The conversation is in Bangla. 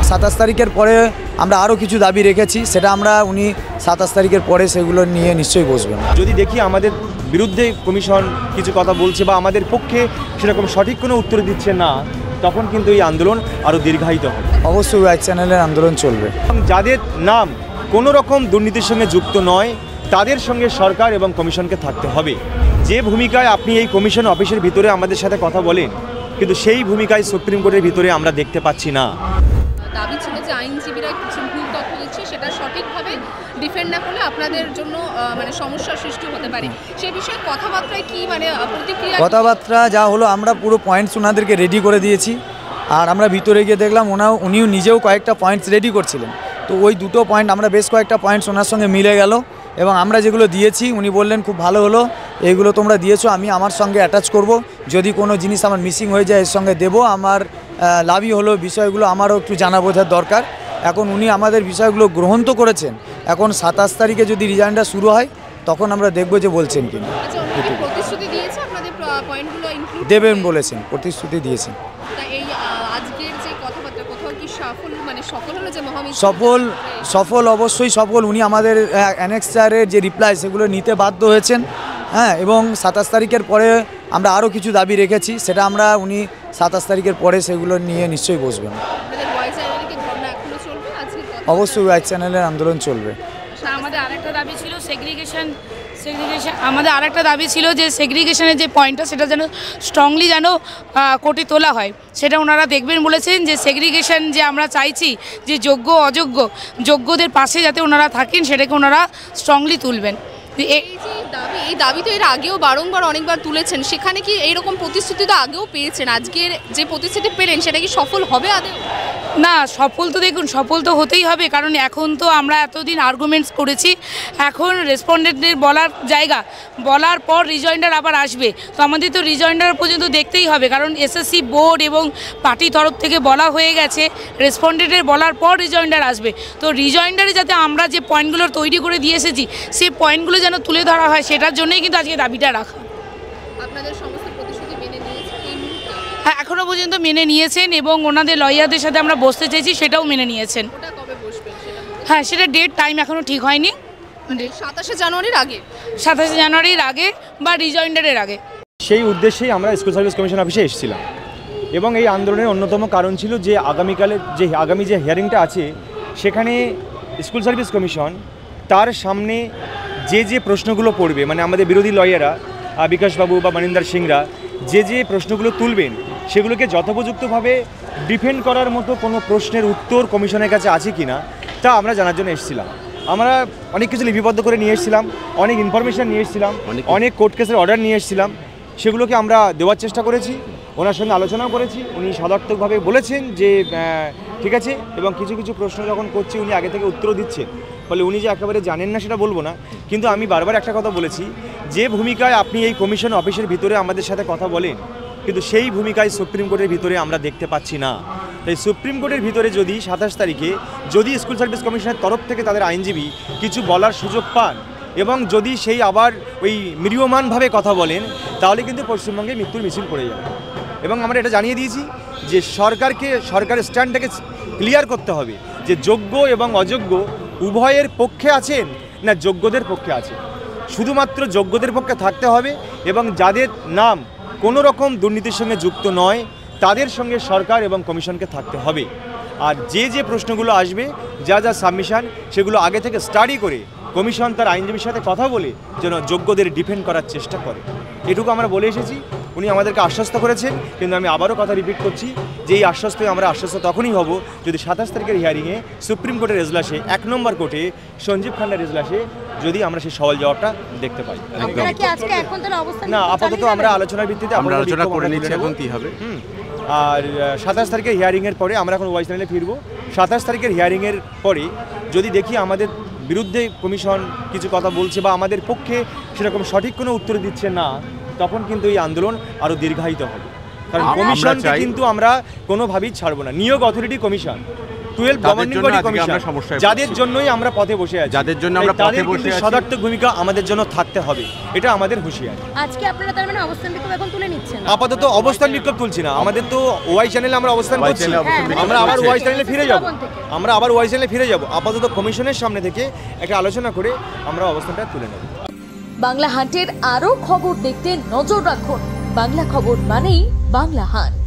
27 তারিখের পরে আমরা আরও কিছু দাবি রেখেছি, সেটা আমরা উনি 27 তারিখের পরে সেগুলো নিয়ে নিশ্চয়ই বসবেন। যদি দেখি আমাদের বিরুদ্ধে কমিশন কিছু কথা বলছে বা আমাদের পক্ষে সেরকম সঠিক কোনো উত্তর দিচ্ছে না, তখন কিন্তু এই আন্দোলন আরও দীর্ঘায়িত হবে। অবশ্যই ওয়াইড চ্যানেলের আন্দোলন চলবে। যাদের নাম কোনো রকম দুর্নীতির সঙ্গে যুক্ত নয় তাদের সঙ্গে সরকার এবং কমিশনকে থাকতে হবে। যে ভূমিকায় আপনি এই কমিশন অফিসের ভিতরে আমাদের সাথে কথা বলেন, কিন্তু সেই ভূমিকায় সুপ্রিম কোর্টের ভিতরে আমরা দেখতে পাচ্ছি না। দাবি ছিল যে আইনজীবীরা কিছু ভুল তথ্য দিচ্ছে, সেটা সঠিকভাবে ডিফেন্ড না করলে আপনাদের জন্য মানে সমস্যার সৃষ্টি হতে পারে। সেই বিষয়ে কথাবার্তায় কি মানে প্রতিক্রিয়া? কথাবার্তা যা হলো, আমরা পুরো পয়েন্টস ওনাদেরকে রেডি করে দিয়েছি, আর আমরা ভিতরে গিয়ে দেখলাম উনিও নিজেও কয়েকটা পয়েন্টস রেডি করছিলেন। তো ওই দুটো পয়েন্ট আমরা বেশ কয়েকটা পয়েন্টস ওনার সঙ্গে মিলে গেল, এবং আমরা যেগুলো দিয়েছি উনি বললেন খুব ভালো হলো, এইগুলো তোমরা দিয়েছো, আমি আমার সঙ্গে অ্যাটাচ করব, যদি কোনো জিনিস আমার মিসিং হয়ে যায় এর সঙ্গে দেবো, আমার লাভই হলো, বিষয়গুলো আমারও একটু জানা বোঝার দরকার। এখন উনি আমাদের বিষয়গুলো গ্রহণ তো করেছেন, এখন 27 তারিখে যদি রিজাইনটা শুরু হয় তখন আমরা দেখবো যে বলছেন কিনা। দেবেন বলেছেন, প্রতিশ্রুতি দিয়েছেন। সফল অবশ্যই সফল। উনি আমাদের অ্যানেক্সারের যে রিপ্লাই সেগুলো নিতে বাধ্য হয়েছেন, হ্যাঁ, এবং 27 তারিখের পরে আমরা আরও কিছু দাবি রেখেছি, সেটা আমরা উনি 27 তারিখের পরে সেগুলো নিয়ে নিশ্চয়ই বসবেন। অবশ্যই ওয়াইড চ্যানেলের আন্দোলন চলবে। আমাদের আরেকটা দাবি ছিল সেগ্রিগেশন। আমাদের আরেকটা দাবি ছিল যে সেগ্রিগেশনের যে পয়েন্টটা সেটা যেন স্ট্রংলি যেন কোর্টে তোলা হয়, সেটা ওনারা দেখবেন বলেছেন। যে সেগ্রিগেশন যে আমরা চাইছি যে যোগ্য অযোগ্য, যোগ্যদের পাশে যাতে ওনারা থাকেন সেটাকে ওনারা স্ট্রংলি তুলবেন। এই দাবি তো এর আগেও বারংবার অনেকবার তুলেছেন, সেখানে কি এইরকম প্রতিশ্রুতি তো আগেও পেয়েছেন, আজকের যে প্রতিশ্রুতি পেলেন সেটা কি সফল হবে আদৌ? না, সফল তো দেখুন, সফল তো হতেই হবে, কারণ এখন তো আমরা এতদিন আর্গুমেন্টস করেছি, এখন রেসপন্ডেন্টদের বলার জায়গা, বলার পর রিজয়েন্ডার আবার আসবে, তো আমাদের তো রিজয়েন্ডার পর্যন্ত দেখতেই হবে, কারণ এসএসসি বোর্ড এবং পার্টি তরফ থেকে বলা হয়ে গেছে রেসপন্ডেন্টের বলার পর রিজয়েন্ডার আসবে। তো রিজয়েন্ডারে যাতে আমরা যে পয়েন্টগুলো তৈরি করে দিয়ে এসেছি সেই পয়েন্টগুলো যেন তুলে ধরা হয়, সেটার জন্যই কিন্তু আজকে দাবিটা রাখা। আপনাদের সমস্ত প্রতিশ্রুতি মেনে নিয়েছেন এই মুহূর্তে? হ্যাঁ, এখনও পর্যন্ত মেনে নিয়েছেন, এবং ওনাদের লয়ারদের সাথে আমরা বসতে চাইছি, সেটাও মেনে নিয়েছেন। ওটা কবে বসবেন? হ্যাঁ, সেটা ডেট টাইম এখনও ঠিক হয়নি। 27 জানুয়ারির আগে, 27 জানুয়ারির আগে বা রিজয়েন্ডারের আগে। সেই উদ্দেশ্যেই আমরা স্কুল সার্ভিস কমিশন অফিসে এসেছিলাম, এবং এই আন্দোলনের অন্যতম কারণ ছিল যে আগামী যে হিয়ারিংটা আছে সেখানে স্কুল সার্ভিস কমিশন তার সামনে যে প্রশ্নগুলো পড়বে, মানে আমাদের বিরোধী লয়াররা বিকাশবাবু বা মনিন্দর সিংরা যে প্রশ্নগুলো তুলবেন সেগুলোকে যথোপযুক্তভাবে ডিফেন্ড করার মতো কোনো প্রশ্নের উত্তর কমিশনের কাছে আছে কি না তা আমরা জানার জন্য এসেছিলাম। আমরা অনেক কিছু লিপিবদ্ধ করে নিয়ে এসেছিলাম, অনেক ইনফরমেশান নিয়ে এসেছিলাম, অনেক কোর্ট কেসের অর্ডার নিয়ে এসেছিলাম, সেগুলোকে আমরা দেওয়ার চেষ্টা করেছি, ওনার সঙ্গে আলোচনাও করেছি। উনি সদর্থকভাবে বলেছেন যে ঠিক আছে, এবং কিছু কিছু প্রশ্ন যখন করছি উনি আগে থেকে উত্তরও দিচ্ছেন, ফলে উনি যে একেবারে জানেন না সেটা বলবো না, কিন্তু আমি বারবার একটা কথা বলেছি, যে ভূমিকায় আপনি এই কমিশন অফিসের ভিতরে আমাদের সাথে কথা বলেন, কিন্তু সেই ভূমিকায় সুপ্রিম কোর্টের ভিতরে আমরা দেখতে পাচ্ছি না। তাই সুপ্রিম কোর্টের ভিতরে যদি 27 তারিখে যদি স্কুল সার্ভিস কমিশনের তরফ থেকে তাদের আইনজীবী কিছু বলার সুযোগ পান, এবং যদি সেই আবার ওই মৃীয়মানভাবে কথা বলেন, তাহলে কিন্তু পশ্চিমবঙ্গে মৃত্যুর মিছিল পড়ে যাবে। এবং আমরা এটা জানিয়ে দিয়েছি যে সরকারের স্ট্যান্ডটাকে ক্লিয়ার করতে হবে যে যোগ্য এবং অযোগ্য উভয়ের পক্ষে আছেন না যোগ্যদের পক্ষে আছে। শুধুমাত্র যোগ্যদের পক্ষে থাকতে হবে, এবং যাদের নাম কোনো রকম দুর্নীতির সঙ্গে যুক্ত নয় তাদের সঙ্গে সরকার এবং কমিশনকে থাকতে হবে। আর যে প্রশ্নগুলো আসবে, যা সাবমিশন, সেগুলো আগে থেকে স্টাডি করে কমিশন তার আইনজীবীর সাথে কথা বলে যেন যোগ্যদের ডিফেন্ড করার চেষ্টা করে, এটুকু আমরা বলে এসেছি। উনি আমাদেরকে আশ্বস্ত করেছেন, কিন্তু আমি আবারও কথা রিপিট করছি যে এই আমরা আশ্বস্ত তখনই হব যদি 27 তারিখের হিয়ারিংয়ে সুপ্রিম কোর্টের এজলাসে 1 নম্বর কোর্টে সঞ্জীব খান্নার এজলাসে যদি আমরা সেই সওয়াল জবাবটা দেখতে পাই। না, আপাতত আমরা আলোচনার ভিত্তিতে আমরা আলোচনা করে নিচ্ছি এখন কি হবে। আর 27 তারিখের হিয়ারিংয়ের পরে আমরা এখন ওয়াইজ চ্যানেলে ফিরবো। 27 তারিখের হিয়ারিংয়ের পরে যদি দেখি আমাদের বিরুদ্ধে কমিশন কিছু কথা বলছে বা আমাদের পক্ষে সেরকম সঠিক কোনো উত্তর দিচ্ছে না, তখন কিন্তু এই আন্দোলন আরও দীর্ঘায়িত হবে। কারণ কমিশনকে কিন্তু আমরা কোনোভাবেই ছাড়বো না। নিয়োগ authority commission, 12 governing body commission, যাদের জন্যই আমরা পথে বসে আছি, যাদের জন্য আমরা পথে বসে আছি, সদার্থক ভূমিকা আমাদের জন্য থাকতে হবে, এটা আমাদের হুঁশিয়ারি। আজকে আপনারা তার মানে অবস্থান বিক্ষোভ এখন তুলে নিচ্ছেন? আপাতত অবস্থান বিক্ষোভ তুলছি না, আমাদের তো ওয়াই চ্যানেলে আমরা অবস্থান ওয়াই করছি, চ্যানেলে অবস্থান বিক্ষোভ আমরা আবার চলছে। ওয়াই চ্যানেলে ফিরে যাব, আমরা আবার ওয়াই চ্যানেলে ফিরে যাব। আপাতত কমিশনের সামনে থেকে একটা আলোচনা করে আমরা অবস্থানটা তুলে নেব। বাংলা হান্টের আরও খবর দেখতে নজর রাখুন। বাংলা খবর মানেই বাংলা হান্ট।